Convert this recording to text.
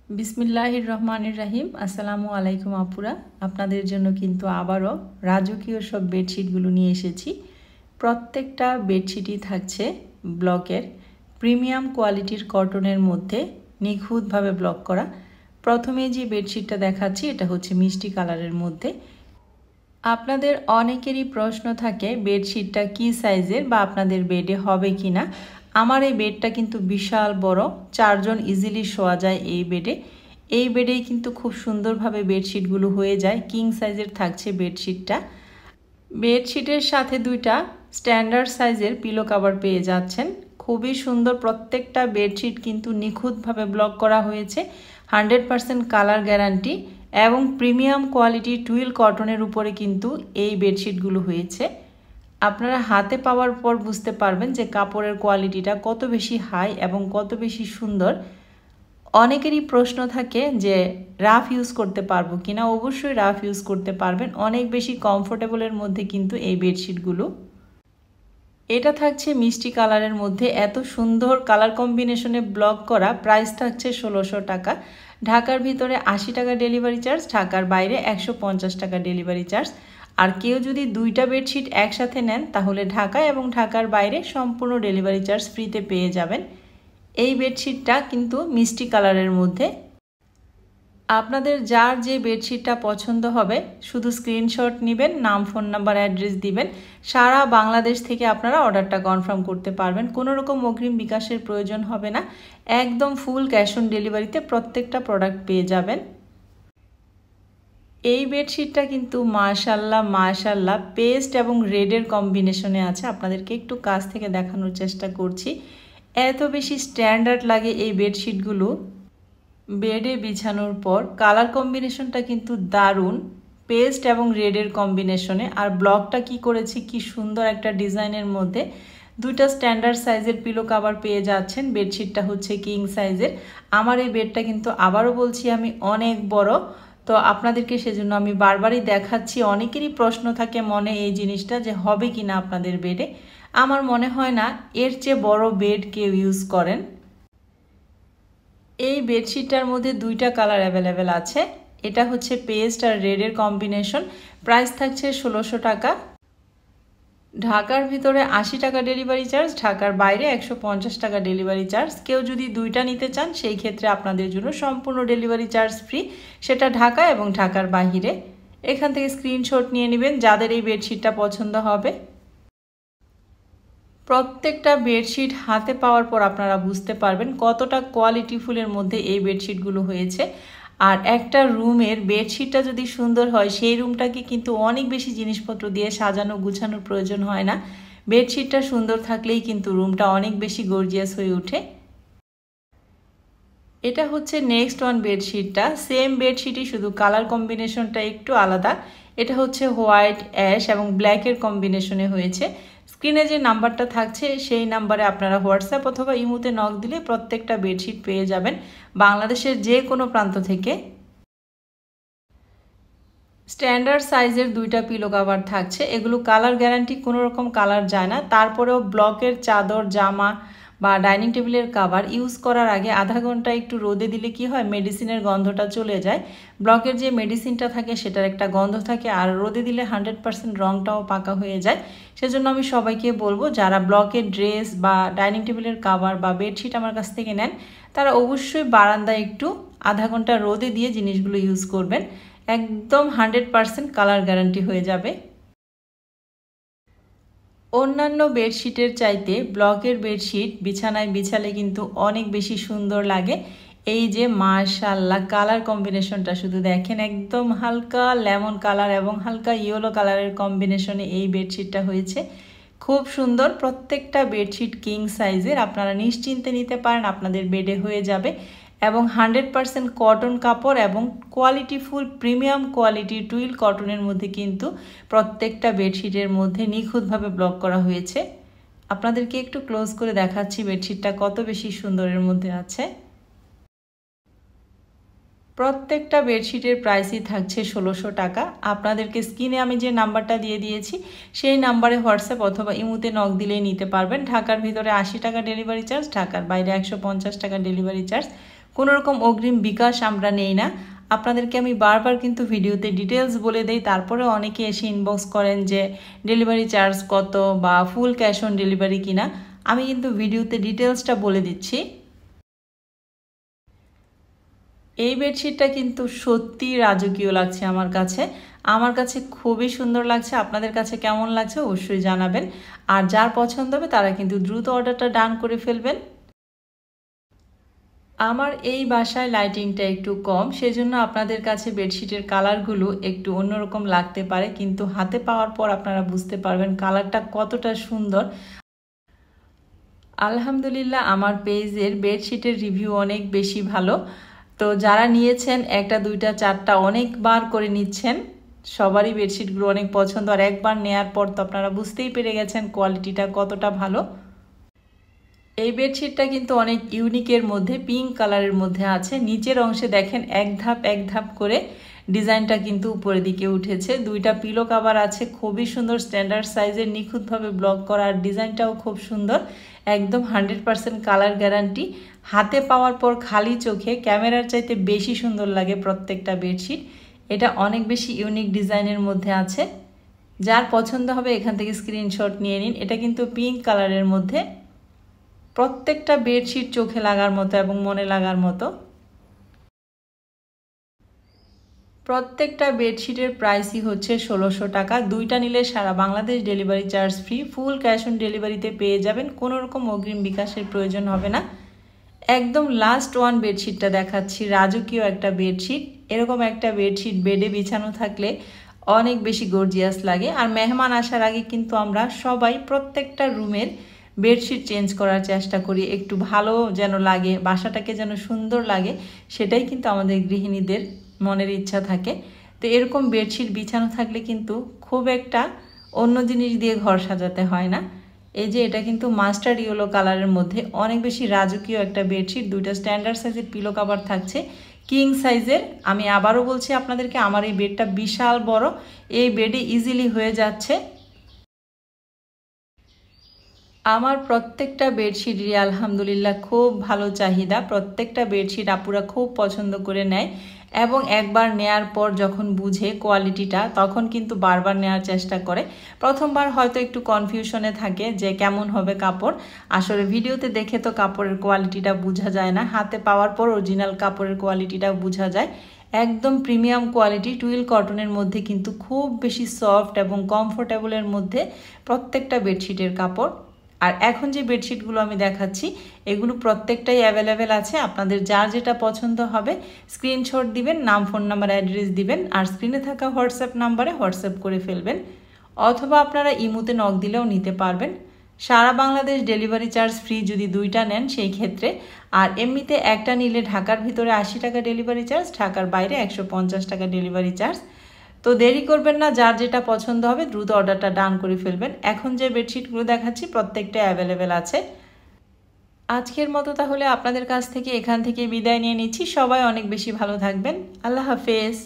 বিসমিল্লাহির রহমানির রহিম। আসসালামু আলাইকুম আপুরা, আপনাদের জন্য কিন্তু আবারও রাজকীয় সব বেডশিটগুলো নিয়ে এসেছি। প্রত্যেকটা বেডশিটই থাকছে ব্লকের প্রিমিয়াম কোয়ালিটির কটনের মধ্যে নিখুঁতভাবে ব্লক করা। প্রথমে যে বেডশিটটা দেখাচ্ছি এটা হচ্ছে মিষ্টি কালারের মধ্যে। আপনাদের অনেকেরই প্রশ্ন থাকে বেডশিটটা কি সাইজের বা আপনাদের বেডে হবে কি না। আমার এই বেডটা কিন্তু বিশাল বড়, 4 জন ইজিলি শোয়া যায় এই বেডে। এই বেডেই কিন্তু খুব সুন্দরভাবে বেডশিটগুলো হয়ে যায়। কিং সাইজের থাকছে বেডশিটটা। বেডশিটের সাথে দুইটা স্ট্যান্ডার্ড সাইজের পিলো কভার পেয়ে যাচ্ছেন। খুবই সুন্দর, প্রত্যেকটা বেডশিট কিন্তু নিখুঁতভাবে ব্লক করা হয়েছে। 100% কালার গ্যারান্টি এবং প্রিমিয়াম কোয়ালিটির টুইল কটনের উপরে কিন্তু এই বেডশিটগুলো হয়েছে। আপনারা হাতে পাওয়ার পর বুঝতে পারবেন যে কাপড়ের কোয়ালিটিটা কত বেশি হাই এবং কত বেশি সুন্দর। অনেকেরই প্রশ্ন থাকে যে রাফ ইউজ করতে পারবো কিনা। অবশ্যই রাফ ইউজ করতে পারবেন, অনেক বেশি কমফোর্টেবলের মধ্যে কিন্তু এই বেডশিটগুলো। এটা থাকছে মিষ্টি কালারের মধ্যে, এত সুন্দর কালার কম্বিনেশনে ব্লক করা। প্রাইস থাকছে 1600 টাকা। ঢাকার ভিতরে 80 টাকা ডেলিভারি চার্জ, ঢাকার বাইরে 150 টাকা ডেলিভারি চার্জ। আর কেউ যদি দুইটা বেডশিট একসাথে নেন তাহলে ঢাকা এবং ঢাকার বাইরে সম্পূর্ণ ডেলিভারি চার্জ ফ্রিতে পেয়ে যাবেন। এই বেডশিটটা কিন্তু মিষ্টি কালারের মধ্যে। আপনাদের যার যে বেডশিটটা পছন্দ হবে শুধু স্ক্রিনশট নেবেন, নাম, ফোন নাম্বার, অ্যাড্রেস দিবেন। সারা বাংলাদেশ থেকে আপনারা অর্ডারটা কনফার্ম করতে পারবেন। কোনো রকম অগ্রিম বিকাশের প্রয়োজন হবে না, একদম ফুল ক্যাশ অন ডেলিভারিতে প্রত্যেকটা প্রোডাক্ট পেয়ে যাবেন। এই বেডশিটটা কিন্তু মাশাল্লাহ মাশাল্লাহ পেস্ট এবং রেডের কম্বিনেশনে আছে। আপনাদেরকে একটু কাছ থেকে দেখানোর চেষ্টা করছি। এত বেশি স্ট্যান্ডার্ড লাগে এই বেডশিটগুলো বেডে বিছানোর পর। কালার কম্বিনেশনটা কিন্তু দারুণ, পেস্ট এবং রেডের কম্বিনেশনে। আর ব্লকটা কি করেছি, কি সুন্দর একটা ডিজাইনের মধ্যে। দুইটা স্ট্যান্ডার্ড সাইজের পিলো কভার পেয়ে যাচ্ছেন। বেডশিটটা হচ্ছে কিং সাইজের। আমার এই বেডটা কিন্তু আবারও বলছি আমি অনেক বড়, তো আপনাদেরকে সেজন্য আমি বারবারই দেখাচ্ছি। অনেকেরই প্রশ্ন থাকে মনে এই জিনিসটা যে হবে কি না আপনাদের বেডে। আমার মনে হয় না এর চেয়ে বড় বেড কেউ ইউজ করেন। এই বেডশিটটার মধ্যে দুইটা কালার অ্যাভেলেবেল আছে। এটা হচ্ছে পেস্ট আর রেডের কম্বিনেশন। প্রাইস থাকছে 1600 টাকা। ঢাকার ভিতরে 80 টাকা ডেলিভারি চার্জ, ঢাকার বাইরে 150 টাকা ডেলিভারি চার্জ। কেউ যদি দুইটা নিতে চান সেই ক্ষেত্রে আপনাদের জন্য সম্পূর্ণ ডেলিভারি চার্জ ফ্রি, সেটা ঢাকা এবং ঢাকার বাইরে। এখান থেকে স্ক্রিনশট নিয়ে নেবেন যাদের এই বেডশিটটা পছন্দ হবে। প্রত্যেকটা বেডশিট হাতে পাওয়ার পর আপনারা বুঝতে পারবেন কতটা কোয়ালিটিফুলের মধ্যে এই বেডশিটগুলো হয়েছে। আর একটা রুমের বেডশিটটা যদি সুন্দর হয় সেই রুমটাকে কিন্তু অনেক বেশি জিনিসপত্র দিয়ে সাজানো গুছানোর প্রয়োজন হয় না। বেডশিটটা সুন্দর থাকলেই কিন্তু রুমটা অনেক বেশি গর্জিয়াস হয়ে ওঠে। এটা হচ্ছে নেক্সট ওয়ান বেডশিটটা। সেম বেডশিটই, শুধু কালার কম্বিনেশনটা একটু আলাদা। এটা হচ্ছে হোয়াইট, অ্যাশ এবং ব্ল্যাকের কম্বিনেশনে হয়েছে। স্ক্রিনে যে নাম্বারটা থাকছে সেই নাম্বারে আপনারা হোয়াটসঅ্যাপ অথবা ইমোতে নক দিলে প্রত্যেকটা বেডশিট পেয়ে যাবেন বাংলাদেশের যে কোনো প্রান্ত থেকে। স্ট্যান্ডার্ড সাইজের দুইটা পিলো কভার থাকছে। এগুলো কালার গ্যারান্টি, কোনো রকম কালার যায় না। তারপরেও ব্লকের চাদর, জামা বা ডাইনিং টেবিলের কভার ইউজ করার আগে আধা ঘন্টা একটু রোদে দিলে কি হয়, মেডিসিনের গন্ধটা চলে যায়। ব্লকের যে মেডিসিনটা থাকে সেটার একটা গন্ধ থাকে, আর রোদে দিলে 100% রঙটাও পাকা হয়ে যায়। সেজন্য আমি সবাইকে বলবো যারা ব্লকের ড্রেস বা ডাইনিং টেবিলের কভার বা বেডশিট আমার কাছ থেকে নেন তারা অবশ্যই বারান্দায় একটু আধা ঘন্টা রোদে দিয়ে জিনিসগুলো ইউজ করবেন। একদম 100% কালার গ্যারান্টি হয়ে যাবে। অন্যান্য বেডশিটের চাইতে ব্লকের বেডশিট বিছানায় বিছালে কিন্তু অনেক বেশি সুন্দর লাগে। এই যে মাশাআল্লাহ কালার কম্বিনেশনটা শুধু দেখেন, একদম হালকা লেমন কালার এবং হালকা ইয়েলো কালারের কম্বিনেশনে এই বেডশিটটা হয়েছে। খুব সুন্দর। প্রত্যেকটা বেডশিট কিং সাইজের, আপনারা নিশ্চিন্তে নিতে পারেন, আপনাদের বেডে হয়ে যাবে। এবং 100% কটন কাপড় এবং কোয়ালিটিফুল প্রিমিয়াম কোয়ালিটির টুইল কটনের মধ্যে কিন্তু প্রত্যেকটা বেডশিটের মধ্যে নিখুঁতভাবে ব্লক করা হয়েছে। আপনাদেরকে একটু ক্লোজ করে দেখাচ্ছি বেডশিটটা কত বেশি সুন্দরের মধ্যে আছে। প্রত্যেকটা বেডশিটের প্রাইসই থাকছে 1600 টাকা। আপনাদেরকে স্ক্রিনে আমি যে নাম্বারটা দিয়ে দিয়েছি সেই নাম্বারে হোয়াটসঅ্যাপ অথবা ইমোতে নক দিলেই নিতে পারবেন। ঢাকার ভিতরে 80 টাকা ডেলিভারি চার্জ, ঢাকার বাইরে 150 টাকা ডেলিভারি চার্জ। কোনো রকম অগ্রিম বিকাশ আমরা নেই না। আপনাদেরকে আমি বারবার কিন্তু ভিডিওতে ডিটেলস বলে দেই, তারপরে অনেকে এসে ইনবক্স করেন যে ডেলিভারি চার্জ কত বা ফুল ক্যাশ অন ডেলিভারি কিনা। আমি কিন্তু ভিডিওতে ডিটেলসটা বলে দিচ্ছি। এই বেডশিটটা কিন্তু সত্যি রাজকীয় লাগছে আমার কাছে খুবই সুন্দর লাগছে। আপনাদের কাছে কেমন লাগছে অবশ্যই জানাবেন। আর যার পছন্দ হবে তারা কিন্তু দ্রুত অর্ডারটা ডান করে ফেলবেন। আমার এই বাসায় লাইটিংটা একটু কম, সেজন্য আপনাদের কাছে বেডশিটের কালারগুলো একটু অন্যরকম লাগতে পারে, কিন্তু হাতে পাওয়ার পর আপনারা বুঝতে পারবেন কালারটা কতটা সুন্দর। আলহামদুলিল্লাহ আমার পেজের বেডশিটের রিভিউ অনেক বেশি ভালো। তো যারা নিয়েছেন একটা দুইটা চারটা অনেকবার করে নিচ্ছেন, সবারই বেডশিটগুলো অনেক পছন্দ। আর একবার নেয়ার পর তো আপনারা বুঝতেই পেরে গেছেন কোয়ালিটিটা কতটা ভালো। এই বেডশিটটা কিন্তু অনেক ইউনিকের মধ্যে, পিঙ্ক কালারের মধ্যে আছে। নিচের অংশে দেখেন এক ধাপ করে ডিজাইনটা কিন্তু উপরের দিকে উঠেছে। দুইটা পিলো কভার আছে, খুবই সুন্দর স্ট্যান্ডার্ড সাইজের, নিখুঁতভাবে ব্লক করা। আর ডিজাইনটাও খুব সুন্দর, একদম 100% কালার গ্যারান্টি। হাতে পাওয়ার পর খালি চোখে ক্যামেরার চাইতে বেশি সুন্দর লাগে প্রত্যেকটা বেডশিট। এটা অনেক বেশি ইউনিক ডিজাইনের মধ্যে আছে। যার পছন্দ হবে এখান থেকে স্ক্রিনশট নিয়ে নিন। এটা কিন্তু পিঙ্ক কালারের মধ্যে, প্রত্যেকটা বেডশিট চোখে লাগার মতো এবং মনে লাগার মতো। প্রত্যেকটা বেডশিটের প্রাইসই হচ্ছে 1600 টাকা। দুইটা নিলে সারা Bangladesh delivery charge free, full cash on ডেলিভারিতে পেয়ে যাবেন, কোনো রকম অগ্রিম বিকাশের প্রয়োজন হবে না। একদম লাস্ট ওয়ান বেডশিটটা দেখাচ্ছি, রাজকীয় একটা বেডশিট। এরকম একটা বেডশিট বেডে বিছানো থাকলে অনেক বেশি গর্জিয়াস লাগে। আর মেহমান আসার আগে কিন্তু আমরা সবাই প্রত্যেকটা রুমের বেডশিট চেঞ্জ করার চেষ্টা করি, একটু ভালো যেন লাগে, বাসাটাকে যেন সুন্দর লাগে, সেটাই কিন্তু আমাদের গৃহিণীদের মনের ইচ্ছা থাকে। তো এরকম বেডশিট বিছানো থাকলে কিন্তু খুব একটা অন্য জিনিস দিয়ে ঘর সাজাতে হয় না। এই যে এটা কিন্তু মাস্টার্ড ইয়েলো কালারের মধ্যে অনেক বেশি রাজকীয় একটা বেডশিট। দুইটা স্ট্যান্ডার্ড সাইজের পিলো কভার থাকছে, কিং সাইজের। আমি আবারও বলছি আপনাদেরকে, আমার এই বেডটা বিশাল বড়, এই বেডে ইজিলি হয়ে যাচ্ছে। আমার প্রত্যেকটা বেডশিটই আলহামদুলিল্লাহ খুব ভালো চাহিদা। প্রত্যেকটা বেডশিট আপুরা খুব পছন্দ করে নেয় এবং একবার নেয়ার পর যখন বুঝে কোয়ালিটিটা, তখন কিন্তু বারবার নেওয়ার চেষ্টা করে। প্রথমবার হয়তো একটু কনফিউশনে থাকে যে কেমন হবে কাপড়। আসলে ভিডিওতে দেখে তো কাপড়ের কোয়ালিটিটা বোঝা যায় না, হাতে পাওয়ার পর অরিজিনাল কাপড়ের কোয়ালিটিটা বোঝা যায়। একদম প্রিমিয়াম কোয়ালিটি টুইল কটনের মধ্যে কিন্তু খুব বেশি সফট এবং কমফোর্টেবলের মধ্যে প্রত্যেকটা বেডশিটের কাপড়। আর এখন যে বেডশিটগুলো আমি দেখাচ্ছি এগুলো প্রত্যেকটাই অ্যাভেলেবেল আছে। আপনাদের যার যেটা পছন্দ হবে স্ক্রিনশট দিবেন, নাম ফোন নাম্বার অ্যাড্রেস দিবেন, আর স্ক্রিনে থাকা হোয়াটসঅ্যাপ নাম্বারে হোয়াটসঅ্যাপ করে ফেলবেন, অথবা আপনারা ইমোতে নক দিলেও নিতে পারবেন। সারা বাংলাদেশ ডেলিভারি চার্জ ফ্রি যদি দুইটা নেন সেই ক্ষেত্রে। আর এমনিতে একটা নিলে ঢাকার ভিতরে 80 টাকা ডেলিভারি চার্জ, ঢাকার বাইরে 150 টাকা ডেলিভারি চার্জ। তো দেরি করবেন না, যার যেটা পছন্দ হবে দ্রুত অর্ডারটা ডান করে ফেলবেন। এখন যে বেডশিটগুলো দেখাচ্ছি প্রত্যেকটা অ্যাভেলেবেল আছে। আজকের মতো তাহলে আপনাদের কাছ থেকে এখান থেকে বিদায় নিয়ে নিচ্ছি। সবাই অনেক বেশি ভালো থাকবেন। আল্লাহ হাফেজ।